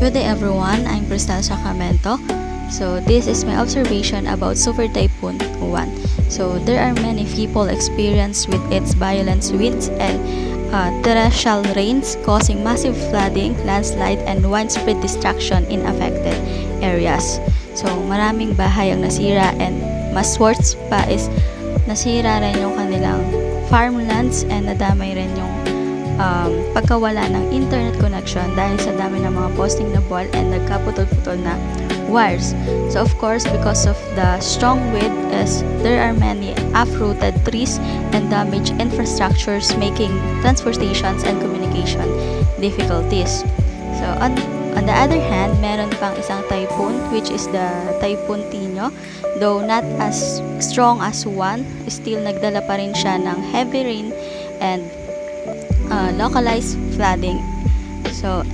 Good day everyone, I'm Cristal Sacramento. So this is my observation about Super Typhoon Uwan. So there are many people experienced with its violent winds and torrential rains causing massive flooding, landslide, and widespread destruction in affected areas. So maraming bahay ang nasira and mas worse pa is nasira rin yung kanilang farmlands and nadamay rin yung pagkawala ng internet connection dahil sa dami ng mga posting na ball and nagkaputol-putol na wires. So of course, because of the strong wind, there are many uprooted trees and damaged infrastructures making transportations and communication difficulties. So on the other hand, meron pang isang typhoon which is the Typhoon Tino. Though not as strong as one, still nagdala pa rin siya ng heavy rain and localized flooding. So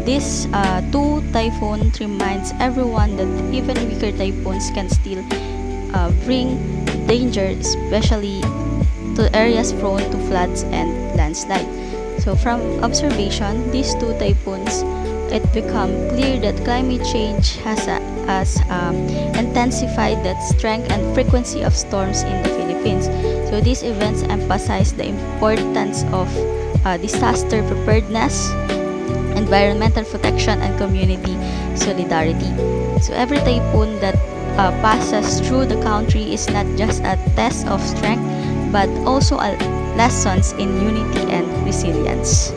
this two typhoon reminds everyone that even weaker typhoons can still bring danger, especially to areas prone to floods and landslide. So from observation, these two typhoons, it become clear that climate change has intensified the strength and frequency of storms in the Philippines. So these events emphasize the importance of disaster preparedness, environmental protection, and community solidarity. So every typhoon that passes through the country is not just a test of strength, but also a lessons in unity and resilience.